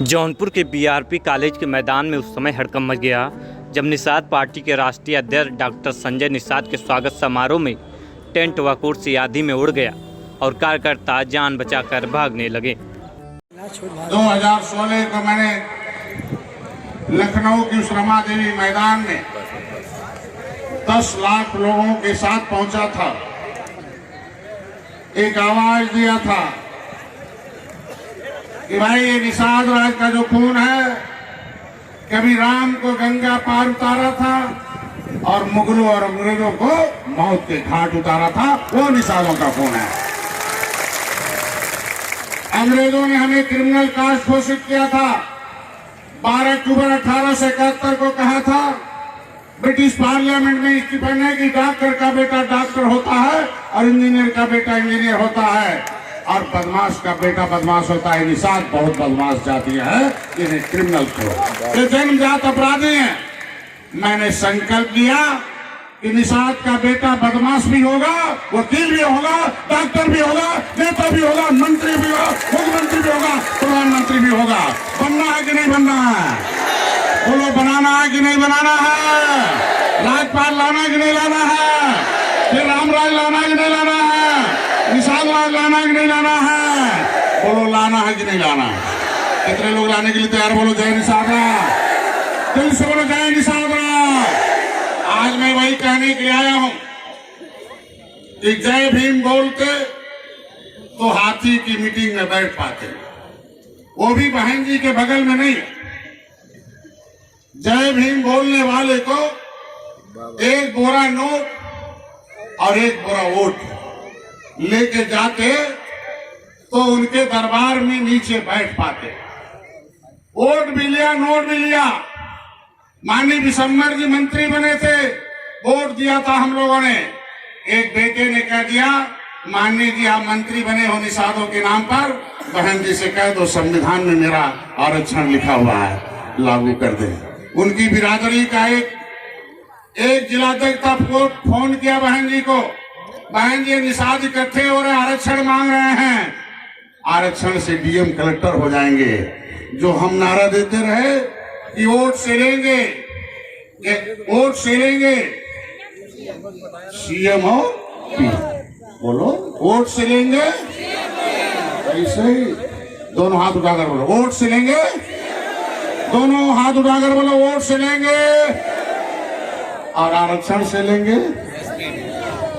जौनपुर के BRP college के मैदान में उस समय हड़कंप मच गया जब निषाद पार्टी के राष्ट्रीय अध्यक्ष डॉक्टर संजय निषाद के स्वागत समारोह में टेंट व कुर्सी आदि में उड़ गया और कार्यकर्ता जान बचाकर भागने लगे। 2016 को मैंने लखनऊ की उस रमा देवी मैदान में 10 लाख लोगों के साथ पहुंचा था। एक आवाज दिया था कि भाई ये निषाद राज का जो खून है, कभी राम को गंगा पार उतारा था और मुगलों और अंग्रेजों को मौत के घाट उतारा था, वो निषादों का खून है। अंग्रेजों ने हमें क्रिमिनल कास्ट घोषित किया था। 12 अक्टूबर 1871 को कहा था ब्रिटिश पार्लियामेंट में स्टीफन है कि डॉक्टर का बेटा डॉक्टर होता है और इंजीनियर का बेटा इंजीनियर होता है और बदमाश का बेटा बदमाश होता है। निषाद बहुत बदमाश जाति है, इन्हें क्रिमिनल करो, ये जन्मजात अपराधी हैं। मैंने संकल्प लिया कि निषाद का बेटा बदमाश भी होगा, वकील भी होगा, डॉक्टर भी होगा, नेता भी होगा, मंत्री भी होगा, मुख्यमंत्री भी होगा, प्रधानमंत्री भी होगा। बनना है कि नहीं बनना है? बोलो, बनाना है कि नहीं बनाना है? राजपाल लाना है कि नहीं लाना है? फिर रामराज लाना है कि नहीं लाना है? निषाद राज लाना है कि नहीं लाना है? बोलो, लाना है कि नहीं लाना है? कितने लोग लाने के लिए तैयार? बोलो जय निषाद राज, दिल से बोलो जय निषाद राज। आज मैं वही कहने के लिए आया हूं कि जय भीम बोलते तो हाथी की मीटिंग में बैठ पाते, वो भी बहन जी के बगल में नहीं। जय भीम बोलने वाले को एक बोरा नोट और एक बोरा वोट लेके जाते तो उनके दरबार में नीचे बैठ पाते। वोट भी लिया, नोट भी लिया। माननीय विशंबर जी मंत्री बने थे, वोट दिया था हम लोगों ने। एक बेटे ने कह दिया, माननीय जी आप मंत्री बने हो निषादों के नाम पर, बहन जी से कह दो संविधान में मेरा आरक्षण लिखा हुआ है, लागू कर दे। उनकी बिरादरी का एक जिलाध्यक्ष था, फोन किया बहन जी को, बहन जी निषाद इकट्ठे हो रहे, आरक्षण मांग रहे हैं, आरक्षण से डीएम कलेक्टर हो जाएंगे। जो हम नारा देते रहे कि वोट से लेंगे, वोट से लेंगे सीएम हो, बोलो वोट से लेंगे, ऐसे ही दोनों हाथ उठाकर बोलो वोट से लेंगे, दोनों हाथ उठाकर बोलो वोट से लेंगे, और आरक्षण से लेंगे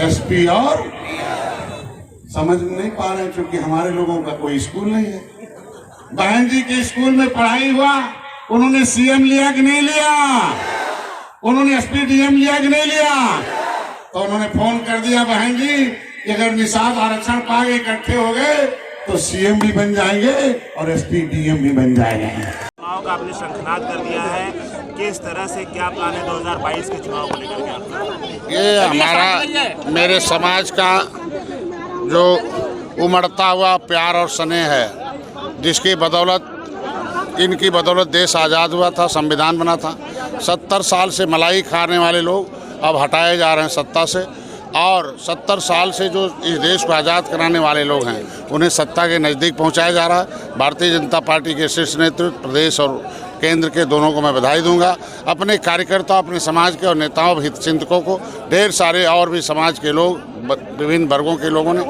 एसपी। और समझ नहीं पा रहे क्योंकि हमारे लोगों का कोई स्कूल नहीं है। बहन जी के स्कूल में पढ़ाई हुआ, उन्होंने सीएम लिया कि नहीं लिया? उन्होंने एसपी डीएम लिया कि नहीं लिया? तो उन्होंने फोन कर दिया बहन जी कि अगर निषाद आरक्षण पा के इकट्ठे हो गए तो सीएम भी बन जाएंगे और एसपी डीएम भी बन जाएंगे। चुनाव का आपने शंखनाद कर दिया है, किस तरह से क्या प्लान है 2022 के चुनाव को लेकर के आपका? ये हमारा मेरे समाज का जो उमड़ता हुआ प्यार और स्नेह है, जिसकी बदौलत, इनकी बदौलत देश आज़ाद हुआ था, संविधान बना था। 70 साल से मलाई खाने वाले लोग अब हटाए जा रहे हैं सत्ता से, और 70 साल से जो इस देश को आज़ाद कराने वाले लोग हैं उन्हें सत्ता के नज़दीक पहुंचाया जा रहा है। भारतीय जनता पार्टी के शीर्ष नेतृत्व, प्रदेश और केंद्र के दोनों को मैं बधाई दूंगा। अपने कार्यकर्ताओं, अपने समाज के और नेताओं, हितचिंतकों को, ढेर सारे और भी समाज के लोग, विभिन्न वर्गों के लोगों ने,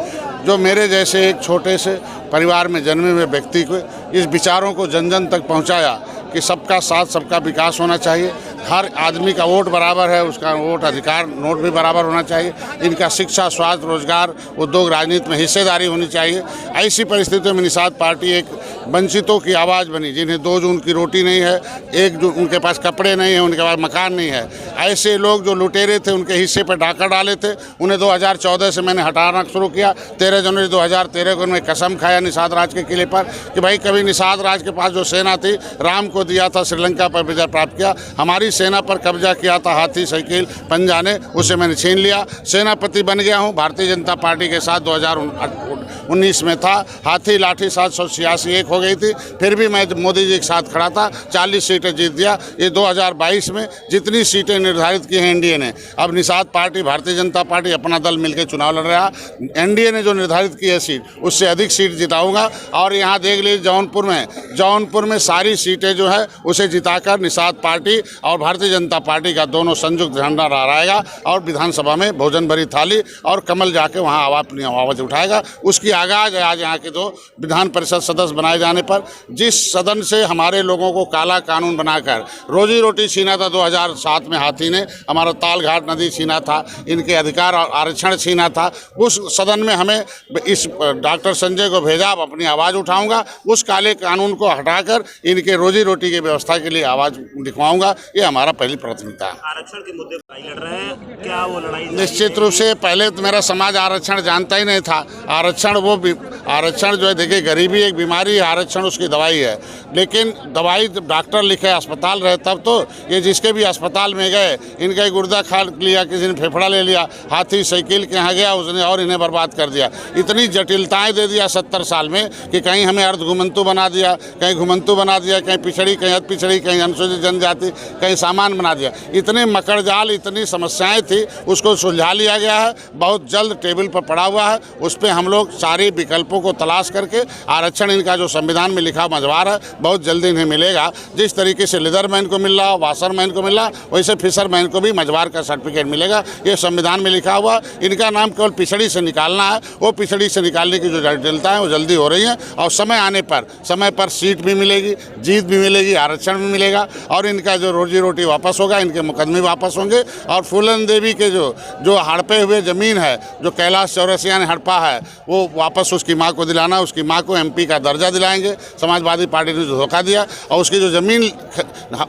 जो मेरे जैसे एक छोटे से परिवार में जन्मे हुए व्यक्ति को इस विचारों को जन जन तक पहुंचाया कि सबका साथ, सबका विकास होना चाहिए, हर आदमी का वोट बराबर है, उसका वोट अधिकार, नोट भी बराबर होना चाहिए, इनका शिक्षा, स्वास्थ्य, रोजगार, उद्योग, राजनीति में हिस्सेदारी होनी चाहिए। ऐसी परिस्थितियों में निषाद पार्टी एक वंचितों की आवाज़ बनी, जिन्हें 2 जून की रोटी नहीं है, 1 जून उनके पास कपड़े नहीं हैं, उनके पास मकान नहीं है। ऐसे लोग जो लुटेरे थे, उनके हिस्से पर डाका डाले थे, उन्हें 2014 से मैंने हटाना शुरू किया। 13 जनवरी 2013 को उन्होंने कसम खाया निषाद राज के किले पर कि भाई कभी निषाद राज के पास जो सेना थी, राम को दिया था, श्रीलंका पर विजय प्राप्त किया, हमारी सेना पर कब्जा किया था हाथी साइकिल पंजा ने, उसे मैंने छीन लिया। सेनापति बन गया हूं भारतीय जनता पार्टी के साथ 19 में था। हाथी लाठी 786 एक हो गई थी, फिर भी मैं मोदी जी के साथ खड़ा था, 40 सीटें जीत दिया। ये 2022 में जितनी सीटें निर्धारित की हैं एनडीए ने, अब निषाद पार्टी, भारतीय जनता पार्टी अपना दल मिलकर चुनाव लड़ रहा। एनडीए ने जो निर्धारित की है सीट, उससे अधिक सीट जिताऊंगा। और यहाँ देख लीजिए जौनपुर में सारी सीटें जो है उसे जिताकर निषाद पार्टी और भारतीय जनता पार्टी का दोनों संयुक्त झंडा लहराएगा और विधानसभा में भोजन भरी थाली और कमल जाके वहाँ अपनी आवाज़ उठाएगा। उसकी आगाज है आज यहाँ के दो विधान परिषद सदस्य बनाए जाने पर। जिस सदन से हमारे लोगों को काला कानून बनाकर रोजी रोटी छीना था 2007 में हाथी ने, हमारा तालघाट नदी छीना था, इनके अधिकार और आरक्षण छीना था, उस सदन में हमें इस डॉक्टर संजय को भेजा। अब अपनी आवाज़ उठाऊंगा, उस काले कानून को हटाकर इनके रोजी रोटी की व्यवस्था के लिए आवाज़ दिखवाऊंगा। ये हमारा पहली प्राथमिकता है। आरक्षण के मुद्दे पर लड़ाई लड़ रहे हैं, क्या वो लड़ाई निश्चित रूप से पहले तो मेरा समाज आरक्षण जानता ही नहीं था। आरक्षण जो है, देखिए गरीबी एक बीमारी है, आरक्षण उसकी दवाई है। लेकिन दवाई जब डॉक्टर लिखे, अस्पताल रहे, तब तो ये जिसके भी अस्पताल में गए, इनका गुर्दा खा लिया, किसी ने फेफड़ा ले लिया, हाथी साइकिल के यहाँ गया उसने और इन्हें बर्बाद कर दिया। इतनी जटिलताएं दे दिया 70 साल में कि कहीं हमें अर्धघुमंतु बना दिया, कहीं घुमंतु बना दिया, कहीं पिछड़ी, कहीं अति पिछड़ी, कहीं अनुसूचित जनजाति, कहीं सामान बना दिया। इतने मकड़जाल, इतनी समस्याएं थी, उसको सुलझा लिया गया है। बहुत जल्द टेबल पर पड़ा हुआ है, उस पर हम लोग सारे विकल्पों को तलाश करके आरक्षण इनका जो संविधान में लिखा मझवार है बहुत जल्दी इन्हें मिलेगा। जिस तरीके से लेदरमैन को मिल रहा, वाशरमैन को मिल रहा, वैसे फिशरमैन को भी मझवार का सर्टिफिकेट मिलेगा। ये संविधान में लिखा हुआ। इनका नाम केवल पिछड़ी से निकालना है। वो पिछड़ी से निकालने की जो जटिलता है वो जल्दी हो रही है और समय आने पर सीट भी मिलेगी, जीत भी मिलेगी, आरक्षण भी मिलेगा और इनका जो रोजी रोटी वापस होगा, इनके मुकदमे वापस होंगे। और फूलन देवी के जो हड़पे हुए ज़मीन है, जो कैलाश चौरसिया ने हड़पा है, वो वापस उसकी माँ को दिलाना, उसकी माँ को एमपी का दर्जा दिलाएंगे। समाजवादी पार्टी ने जो धोखा दिया और उसकी जो ज़मीन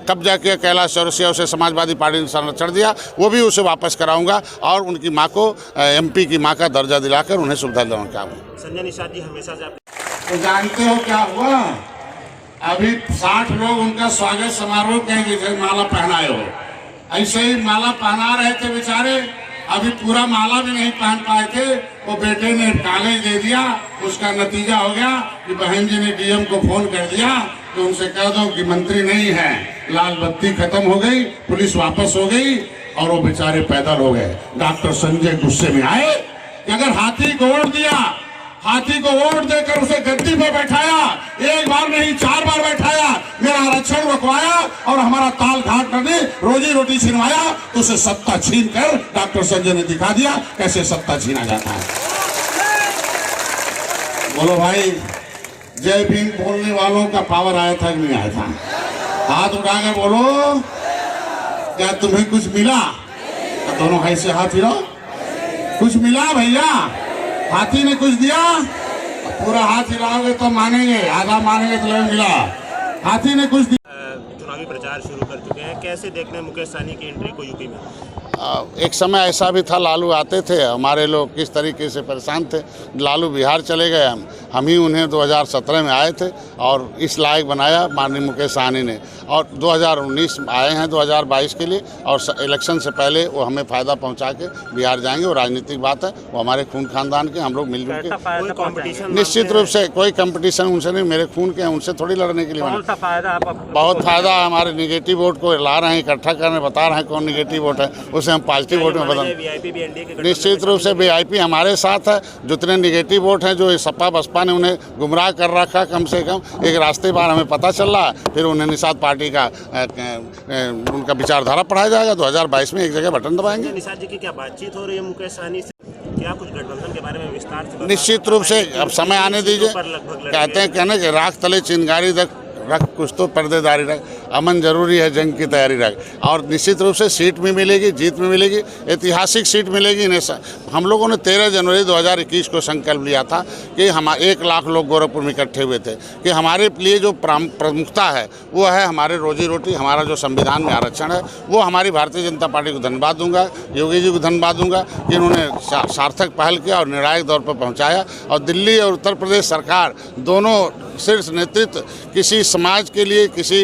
कब्जा किया कैलाश चौरसिया, उसे समाजवादी पार्टी ने संरक्षण दिया, वो भी उसे वापस कराऊंगा और उनकी माँ को एमपी की माँ का दर्जा दिलाकर उन्हें सुविधा दिलाना चाहूँगा। संजय निषाद जी हमेशा से तो जानते हो क्या हुआ? अभी 60 लोग उनका स्वागत समारोह कहेंगे जैसे माला पहनाए हो, ऐसे ही माला पहना रहे थे बेचारे। अभी पूरा माला भी नहीं पहन पाए थे, वो बेटे ने कागज दे दिया। उसका नतीजा हो गया कि बहन जी ने डीएम को फोन कर दिया तो उनसे कह दो कि मंत्री नहीं है, लाल बत्ती खत्म हो गई, पुलिस वापस हो गई और वो बेचारे पैदल हो गए। डॉक्टर संजय गुस्से में आए कि अगर हाथी को वोट दिया, हाथी को वोट देकर उसे गद्दी पर बैठाया, एक बार नहीं 4 बार बैठाया, मेरा आरक्षण रुकवाया और हमारा तालघाट नदी रोजी रोटी छिनवाया, तो उसे सत्ता छीन कर डॉक्टर संजय ने दिखा दिया कैसे सत्ता छीना जाता है। बोलो भाई, जय भीम बोलने वालों का पावर आया था कि नहीं आया था? हाथ उठा के बोलो, क्या तुम्हें कुछ मिला? तो दोनों भाई से हाथ हिलाओ। कुछ मिला भैया? हाथी ने कुछ दिया? पूरा हाथ हिलाओगे तो मानेंगे, आधा मानेंगे तो नहीं मिला। हाथी ने कुछ दिया। चुनावी प्रचार शुरू कर चुके हैं, कैसे देखते हैं मुकेश सहनी की एंट्री को यूपी में? एक समय ऐसा भी था, लालू आते थे, हमारे लोग किस तरीके से परेशान थे। लालू बिहार चले गए, हम ही उन्हें 2017 में आए थे और इस लायक बनाया माननीय मुकेश सहनी ने। और 2019 आए हैं 2022 के लिए और इलेक्शन से पहले वो हमें फ़ायदा पहुंचा के बिहार जाएंगे। वो राजनीतिक बात है, वो हमारे खून खानदान के, हम लोग मिलजुल के। निश्चित रूप से कोई कंपटीशन उनसे नहीं, मेरे खून के हैं, उनसे थोड़ी लड़ने के लिए। बहुत फ़ायदा है, हमारे निगेटिव वोट को ला रहे हैं, इकट्ठा करने, बता रहे हैं कौन निगेटिव वोट है, उसे हम पॉजिटिव वोट में बदल। निश्चित रूप से वीआईपी हमारे साथ है। जितने निगेटिव वोट हैं, जो सपा बसपा ने उन्हें गुमराह कर रखा, कम से कम एक रास्ते बार हमें पता चल रहा है, फिर उन्हें निषाद पार्टी का उनका विचारधारा पढ़ाया जाएगा। 2022 में एक जगह बटन दबाएंगे। निषाद जी की क्या बातचीत हो रही है मुकेश सहनी से? क्या कुछ गठबंधन के बारे में विस्तार से? निश्चित रूप से अब समय आने दीजिए। कहते हैं कहने कि राख तले चिंगारी रख, कुछ तो पर्देदारी रख, अमन जरूरी है, जंग की तैयारी रख। और निश्चित रूप से सीट भी मिलेगी, जीत भी मिलेगी, ऐतिहासिक सीट मिलेगी। हम लोगों ने 13 जनवरी 2021 को संकल्प लिया था कि हम 1 लाख लोग गोरखपुर में इकट्ठे हुए थे कि हमारे लिए जो प्रमुखता है वो है हमारे रोजी रोटी, हमारा जो संविधान में आरक्षण है। वो हमारी भारतीय जनता पार्टी को धन्यवाद दूंगा, योगी जी को धन्यवाद दूंगा कि इन्होंने सार्थक पहल किया और निर्णायक दौर पर पहुँचाया। और दिल्ली और उत्तर प्रदेश सरकार दोनों शीर्ष नेतृत्व किसी समाज के लिए, किसी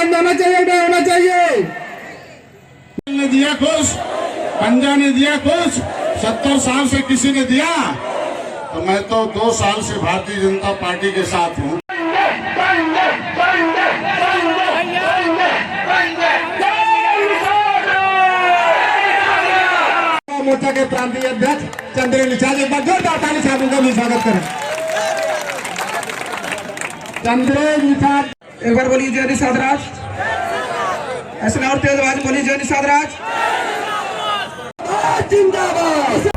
बंद होना चाहिए, नहीं होना चाहिए। ने दिया कुछ, पंजा ने दिया कुछ, 70 साल से किसी ने दिया? तो मैं तो 2 साल से भारतीय जनता पार्टी के साथ हूँ। मोर्चा के प्रांतीय अध्यक्ष चंद्र निषाद, एक बार जोरदार ताली से आप उनका भी स्वागत करें। चंद्र निषाद, एक बार बोलिए जय निषाद राज। ऐसे और तेज आवाज बोलिए जय निषाद राज जिंदाबाद।